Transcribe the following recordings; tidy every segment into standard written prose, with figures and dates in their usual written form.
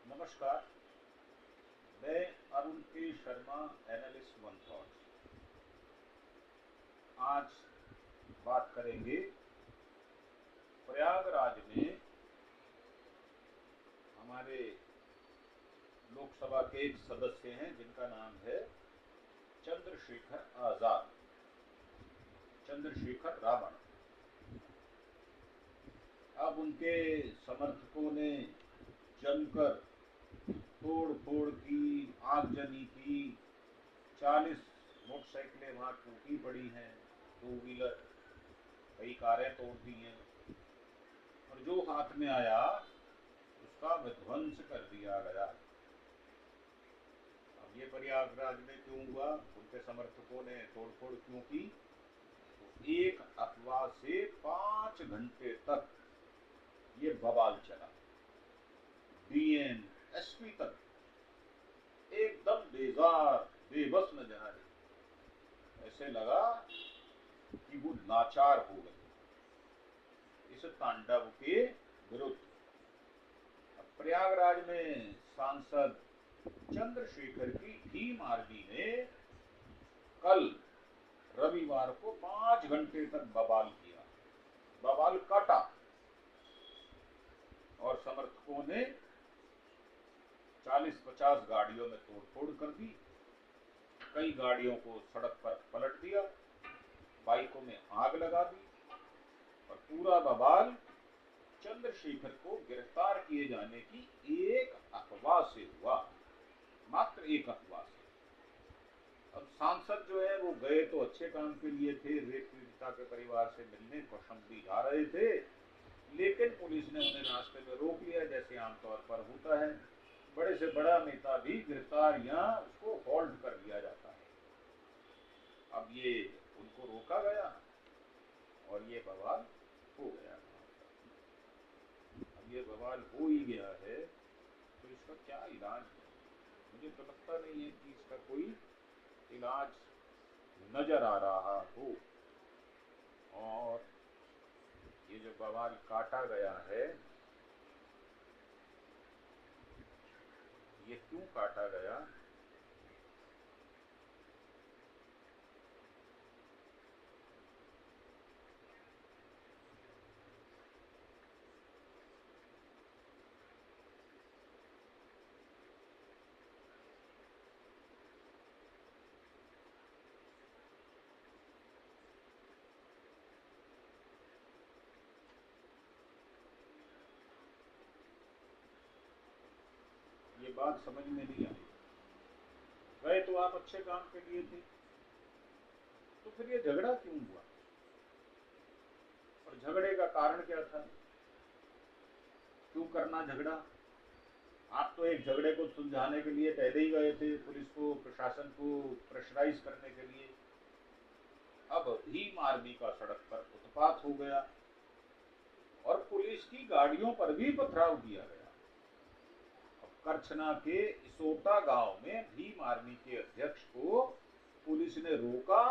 नमस्कार। मैं अरुण के शर्मा, एनालिस्ट वन थॉट्स। आज बात करेंगे प्रयागराज में हमारे लोकसभा के एक सदस्य हैं जिनका नाम है चंद्रशेखर आजाद, चंद्रशेखर रावण। अब उनके समर्थकों ने जमकर तोड़ फोड़ की, आगजनी की। 40 मोटरसाइकिलें वहां टूटी पड़ी हैं, टू व्हीलर, कई कारें तोड़ दी हैं और जो हाथ में आया उसका विध्वंस कर दिया गया। अब ये प्रयागराज में क्यों हुआ, उनके समर्थकों ने तोड़फोड़ क्यों की? तो एक अफवाह से 5 घंटे तक ये बवाल चला। डीएम, एसपी तक एकदम बेजार, बेबस नजर आ रही। ऐसे लगा कि वो लाचार हो गए इस तांडव के विरुद्ध। अब प्रयागराज में सांसद चंद्रशेखर की भीम आर्मी ने कल रविवार को 5 घंटे तक बवाल किया, बवाल काटा और समर्थकों ने 40-50 गाड़ियों में तोड़फोड़ कर दी। कई गाड़ियों को सड़क पर पलट दिया, बाइकों में आग लगा दी और पूरा बवाल चंद्रशेखर को गिरफ्तार किए जाने की एक अफवाह से हुआ, मात्र एक अफवाह से। अब सांसद जो है वो गए तो अच्छे काम के लिए थे, रेप पीड़िता के परिवार से मिलने कौशंबी जा रहे थे, लेकिन पुलिस ने उन्हें रास्ते में रोक लिया, जैसे आमतौर पर होता है। बड़े से बड़ा नेता भी गिरफ्तार या उसको होल्ड कर लिया जाता है। अब ये उनको रोका गया और ये बवाल हो गया। अब ये बवाल हो ही गया है तो इसका क्या इलाज है? मुझे तो लगता नहीं है कि इसका कोई इलाज नजर आ रहा हो। और ये जो बवाल काटा गया है, ये क्यों काटा गया? ये बात समझ में नहीं आई। गए तो आप अच्छे काम के लिए थे, तो फिर ये झगड़ा क्यों हुआ और झगड़े का कारण क्या था? क्यों करना झगड़ा? आप तो एक झगड़े को सुलझाने के लिए पहले ही गए थे, पुलिस को, प्रशासन को प्रेशराइज करने के लिए। अब भीम आर्मी का सड़क पर उत्पात हो गया और पुलिस की गाड़ियों पर भी पथराव किया गया। अब करछना के इसोटा गांव में भीम आर्मी के अध्यक्ष को पुलिस ने रोका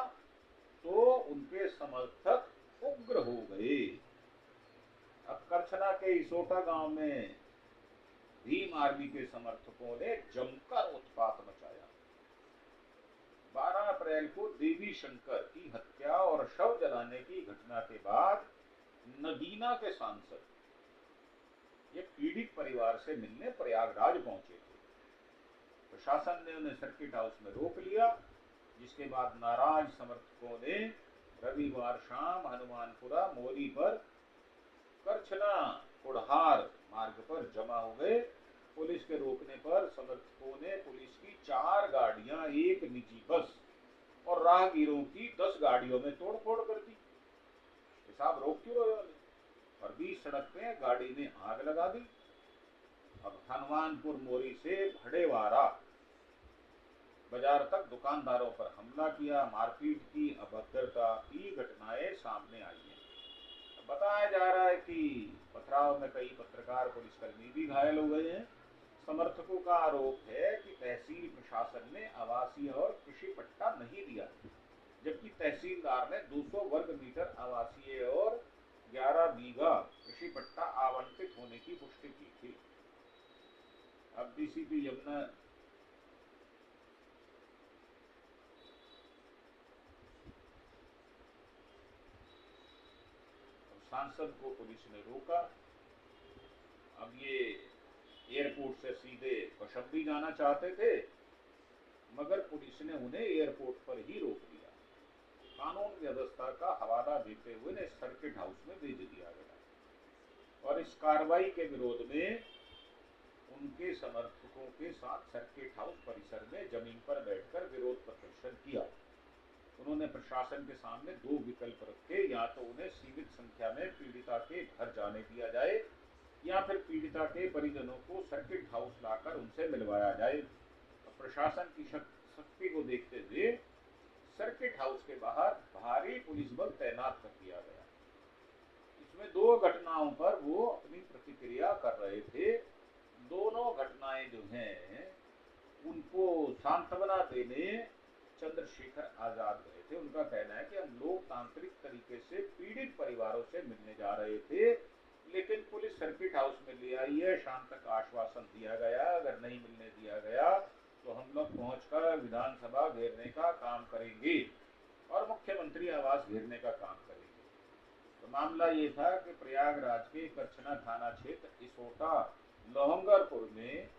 तो उनके समर्थक उग्र हो गए। अब करछना के इसोटा गांव में भीम आर्मी के समर्थकों ने जमकर उत्पात मचाया। 12 अप्रैल को देवी शंकर की हत्या और शव जलाने की घटना के बाद नगीना के सांसद ये पीड़ित परिवार से मिलने प्रयागराज पहुंचे थे। प्रशासन ने उन्हें सर्किट हाउस में रोक लिया, जिसके बाद नाराज समर्थकों ने रविवार शाम हनुमानपुरा मोरी पर करछना कुड़हार मार्ग पर जमा हो गए। पुलिस के रोकने पर समर्थकों ने पुलिस की 4 गाड़ियां, एक निजी बस और राहगीरों की 10 गाड़ियों में तोड़फोड़ कर दी। साहब रोक क्यों रहे हो? और बीच सड़क पे गाड़ी ने आग लगा दी। अब हनुमानपुर मोरी से भड़ेवारा बाजार तक दुकानदारों पर हमला किया, मारपीट की, अभद्रता की घटनाएं सामने आई हैं। बताया जा रहा है कि पथराव में कई पत्रकार, पुलिसकर्मी भी घायल हो गए हैं। समर्थकों का आरोप है कि तहसील प्रशासन ने आवासीय और कृषि पट्टा नहीं दिया, जबकि तहसीलदार ने 200 वर्ग मीटर आवासीय और 11 बीघा कृषि पट्टा आवंटित होने की पुष्टि की थी। अब डीसीपी यमुना सांसद को पुलिस ने रोका। अब ये एयरपोर्ट से सीधे कौशाम्बी जाना चाहते थे, मगर पुलिस ने उन्हें एयरपोर्ट पर ही रोक दिया। कानून व्यवस्था का हवाला देते हुए उन्हें सर्किट हाउस में भेज दिया गया और इस कार्रवाई के विरोध में उनके समर्थकों के साथ सर्किट हाउस परिसर में जमीन पर बैठकर विरोध प्रदर्शन किया। उन्होंने प्रशासन के सामने दो विकल्प रखे, या तो उन्हें सीमित संख्या में पीड़िता के घर जाने दिया जाए या फिर पीड़िता के परिजनों को सर्किट हाउस लाकर उनसे मिलवाया जाए। प्रशासन की शक्ति को देखते हुए सर्किट हाउस के बाहर भारी पुलिस बल तैनात कर दिया गया। इसमें दो घटनाओं पर वो अपनी प्रतिक्रिया कर रहे थे। दोनों घटनाएं जो हैं उनको सांत्वना देने चंद्रशेखर आजाद गए थे। उनका कहना है कि हम लोकतांत्रिक तरीके से पीड़ित परिवारों से मिलने जा रहे थे, लेकिन पुलिस सर्किट हाउस में ले आई है। शाम तक आश्वासन दिया गया, अगर नहीं मिलने दिया गया तो हम लोग पहुंचकर विधानसभा घेरने का काम करेंगे और मुख्यमंत्री आवास घेरने का काम करेंगे। तो मामला ये था कि प्रयागराज के करछना थाना क्षेत्र इसोटा लोहंगरपुर में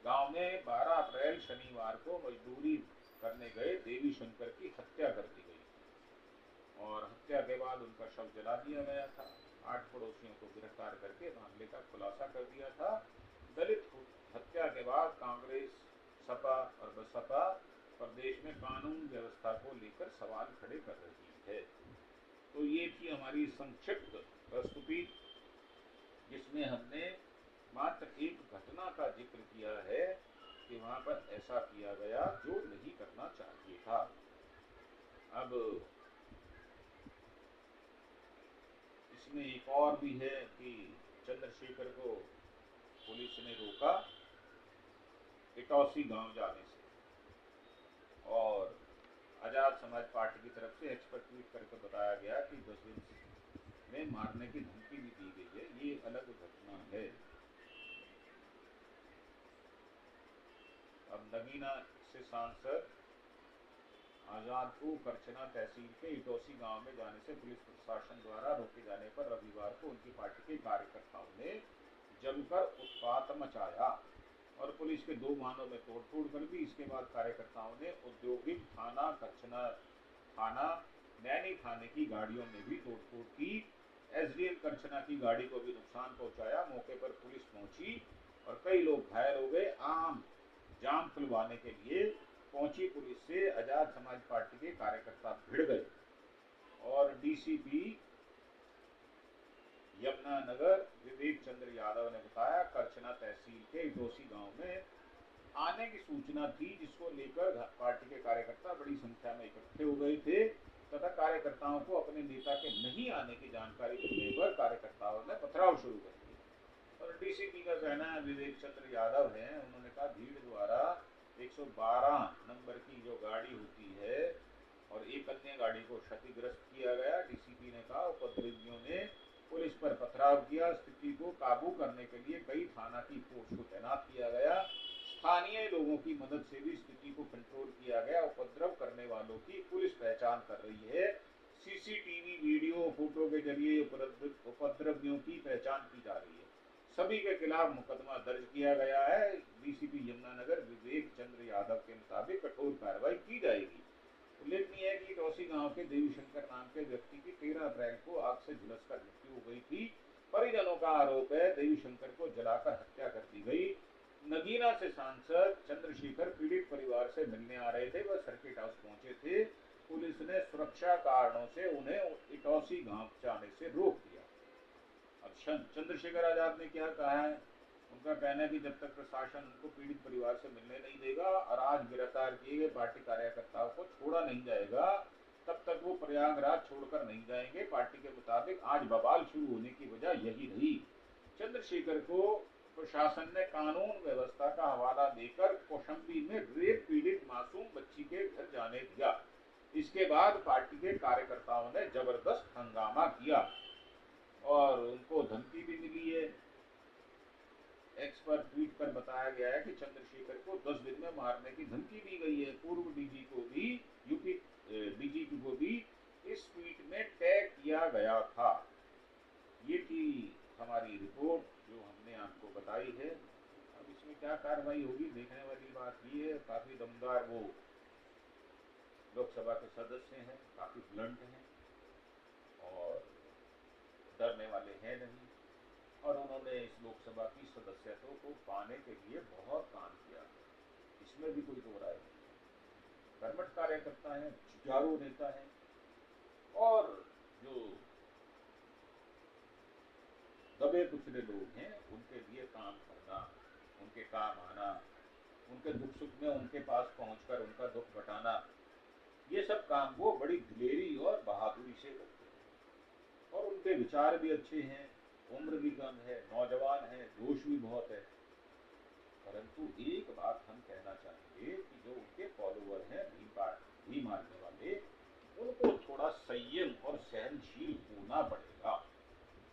गांव में 12 अप्रैल शनिवार को मजदूरी करने गए देवी शंकर की हत्या कर दी गई और हत्या के बाद उनका शव जला दिया गया था। 8 पड़ोसियों को गिरफ्तार करके मामले का खुलासा कर दिया था। दलित हत्या के बाद कांग्रेस, सपा और बसपा प्रदेश में कानून व्यवस्था को लेकर सवाल खड़े कर रही है। तो ये थी हमारी संक्षिप्त प्रस्तुति, जिसमें हमने मात्र एक घटना का जिक्र किया है कि वहां पर ऐसा किया गया जो नहीं करना चाहिए था। अब इसमें एक और भी है कि चंद्रशेखर को पुलिस ने रोका इटौसी गांव जाने से, और आजाद समाज पार्टी की तरफ से एक्सपर्ट ट्वीट करके बताया गया कि 10 दिन में मारने की धमकी भी दी गई है। ये अलग घटना है। अब नगीना से सांसद आजाद को करछना तहसील के इटौसी गांव में जाने से पुलिस प्रशासन द्वारा रोके जाने पर रविवार को उनकी पार्टी के कार्यकर्ताओं ने जमकर उत्पात मचाया और पुलिस के 2 वाहनों में तोड़फोड़ कर दी। इसके बाद कार्यकर्ताओं ने औद्योगिक थाना, करछना थाना, नैनी थाने की गाड़ियों में भी तोड़फोड़ की। एसडीएम करछना की गाड़ी को भी नुकसान पहुंचाया। मौके पर पुलिस पहुंची और कई लोग घायल हो गए। आम जाम खुलवाने के लिए पहुंची पुलिस से आजाद समाज पार्टी के कार्यकर्ता भिड़ गए और डीसीपी यमुनानगर विवेक चंद्र यादव ने बताया, करछना तहसील के इटौसी गांव में आने की सूचना थी, जिसको लेकर पार्टी के कार्यकर्ता बड़ी संख्या में इकट्ठे हो गए थे तथा कार्यकर्ताओं को अपने नेता के नहीं आने की जानकारी मिलने पर कार्यकर्ताओं ने पथराव शुरू कर दिया। और डीसीपी का कहना है, विवेक चंद्र यादव है, उन्होंने कहा भीड़ द्वारा 112 नंबर की जो गाड़ी होती है और एक अन्य गाड़ी को क्षतिग्रस्त किया गया। डीसीपी ने कहा उपद्रवियों ने पुलिस पर पथराव किया। स्थिति को काबू करने के लिए कई थाना की फोर्स को तैनात किया गया। स्थानीय लोगों की मदद से भी स्थिति को कंट्रोल किया गया। उपद्रव करने वालों की पुलिस पहचान कर रही है। सीसीटीवी वीडियो फोटो के जरिए उपद्रवियों की पहचान की जा रही है। सभी के खिलाफ मुकदमा दर्ज किया गया है। डीसीपी यमुनानगर विवेक चंद्र यादव के मुताबिक कठोर कार्रवाई की जाएगी। उल्लेखनीय है कि इटौसी गांव के देवी शंकर नाम के व्यक्ति की 13 अप्रैल को आग से झुलसकर मृत्यु हो गई थी। परिजनों का आरोप है देवी शंकर को जलाकर हत्या कर दी गई। नगीना से सांसद चंद्रशेखर पीड़ित परिवार से मिलने आ रहे थे, वह सर्किट हाउस पहुंचे थे। पुलिस ने सुरक्षा कारणों से उन्हें इटौसी गांव जाने से रोक दिया। अब चंद्रशेखर आजाद ने क्या कहा है, उनका कहना है कि जब तक प्रशासन उनको पीड़ित परिवार से मिलने नहीं देगा और आज गिरफ्तार किए गए पार्टी कार्यकर्ताओं को छोड़ा नहीं जाएगा, तब तक वो प्रयागराज छोड़कर नहीं जाएंगे। पार्टी के मुताबिक आज बवाल शुरू होने की वजह यही रही। चंद्रशेखर को प्रशासन ने कानून व्यवस्था का हवाला देकर कौशाम्बी में रेप पीड़ित मासूम बच्ची के घर जाने दिया। इसके बाद पार्टी के कार्यकर्ताओं ने जबरदस्त हंगामा किया और उनको धमकी भी मिली है। एक्स पर ट्वीट कर बताया गया है कि चंद्रशेखर को 10 दिन में मारने की धमकी दी गई है। पूर्व डीजी को भी, यूपी डीजीपी को भी इस ट्वीट में टैग किया गया था। ये थी हमारी रिपोर्ट जो हमने आपको बताई है। अब इसमें क्या कार्रवाई होगी देखने वाली बात ये है। काफी दमदार वो लोकसभा के सदस्य हैं, काफी ब्लंट हैं और डरने वाले हैं नहीं, और उन्होंने इस लोकसभा की सदस्यत्व को पाने के लिए बहुत काम किया, इसमें भी कोई दो राय नहीं है। कर्मठ कार्यकर्ता है, जुझारू नेता है, और जो दबे कुचले लोग हैं उनके लिए काम करना, उनके काम आना, उनके दुख सुख में उनके पास पहुंचकर उनका दुख बटाना, ये सब काम वो बड़ी दिलेरी और बहादुरी से करते हैं। और उनके विचार भी अच्छे हैं, उम्र भी कम है, नौजवान है, जोश भी बहुत है। परंतु एक बात हम कहना चाहेंगे कि जो उनके फॉलोअर हैं, भीम मारने वाले, उनको थोड़ा संयम और सहनशील होना पड़ेगा,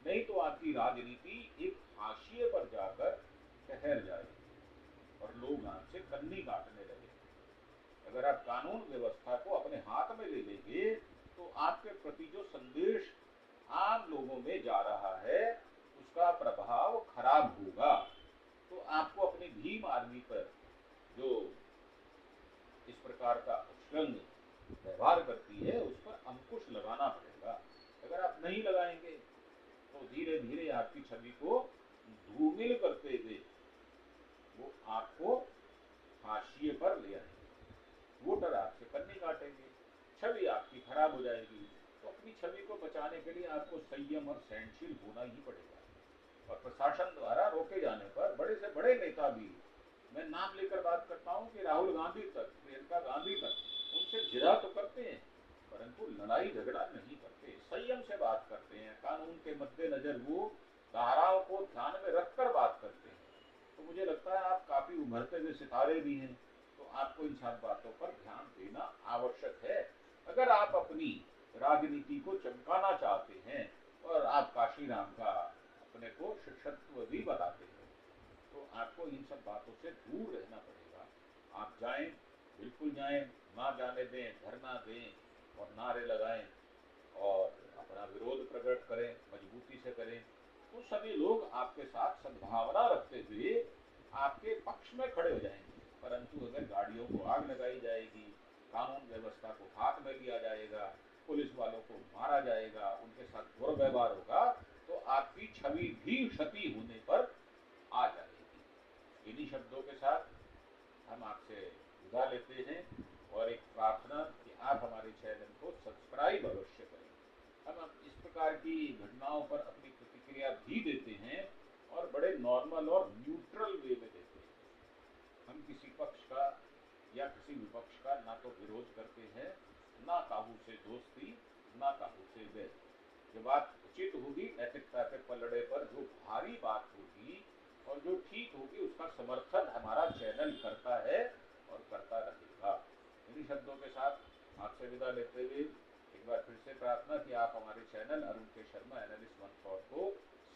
नहीं तो आपकी राजनीति एक हाशिए पर जाकर ठहर जाएगी और लोग आपसे कन्नी काटने लगेंगे। अगर आप कानून व्यवस्था को अपने हाथ में ले लेंगे तो आपके प्रति जो संदेश आम लोगों में जा रहा है उसका प्रभाव खराब होगा। तो आपको अपनी भीम आर्मी पर जो इस प्रकार का उच्चंग व्यवहार करती है उस पर अंकुश लगाना पड़ेगा। अगर आप नहीं लगाएंगे तो धीरे धीरे आपकी छवि को धूमिल करते हुए वो आपको हाशिए पर ले आएंगे, वोटर आपसे कन्नी काटेंगे, छवि आपकी खराब हो जाएगी। तो अपनी छवि को बचाने के लिए आपको संयम और सहनशील होना ही पड़ेगा। और प्रशासन द्वारा रोके जाने पर बड़े से बड़े नेता भी, मैं नाम लेकर बात करता हूँ कि राहुल गांधी तक, प्रियंका गांधी तक, उनसे जिरा तो करते हैं परंतु लड़ाई झगड़ा नहीं करते, संयम से बात करते हैं, कानून के मद्देनजर वो धाराओं को ध्यान में रखकर बात करते हैं। तो मुझे लगता है आप काफी उभरते हुए सितारे भी हैं, तो आपको इन सब बातों पर ध्यान देना आवश्यक है। अगर आप अपनी राजनीति को चमकाना चाहते हैं और आप काशीराम का अपने को शिक्षकत्व भी बताते हैं तो आपको इन सब बातों से दूर रहना पड़ेगा। आप जाएं, बिल्कुल जाएं, ना जाने दें, धरना दें और नारे लगाएं और अपना विरोध प्रकट करें, मजबूती से करें, तो सभी लोग आपके साथ सद्भावना रखते हुए आपके पक्ष में खड़े हो जाएंगे। परंतु अगर गाड़ियों को आग लगाई जाएगी, कानून व्यवस्था को हाथ में लिया जाएगा, पुलिस वालों को मारा जाएगा, उनके साथ दुर्व्यवहार होगा, तो आपकी छवि भी क्षति होने पर आ जाएगी। इन्हीं शब्दों के साथ हम आपसे विदा लेते हैं और एक प्रार्थना कि आप हमारे चैनल को सब्सक्राइब अवश्य करें। हम इस प्रकार की घटनाओं पर अपनी प्रतिक्रिया भी देते हैं और बड़े नॉर्मल और न्यूट्रल वे में देते हैं। हम किसी पक्ष का या किसी विपक्ष का ना तो विरोध करते हैं, ना काहू से दोस्ती, ना काहू से वैर। जो बात उचित होगी, नैतिकता के पलड़े पर जो भारी बात होगी और जो ठीक होगी उसका समर्थन हमारा चैनल करता है और करता रहेगा। इन्हीं शब्दों के साथ आपसे विदा लेते हुए एक बार फिर से प्रार्थना कि आप हमारे चैनल अरुण के शर्मा एनालिस्ट 1 को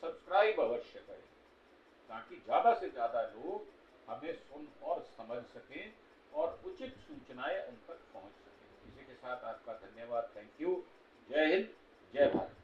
सब्सक्राइब अवश्य करें ताकि ज्यादा से ज्यादा लोग हमें सुन और समझ सकें और उचित सूचनाएं उन तक पहुंच सकें। इसी के साथ आपका धन्यवाद। Thank you. जय हिंद, जय भारत।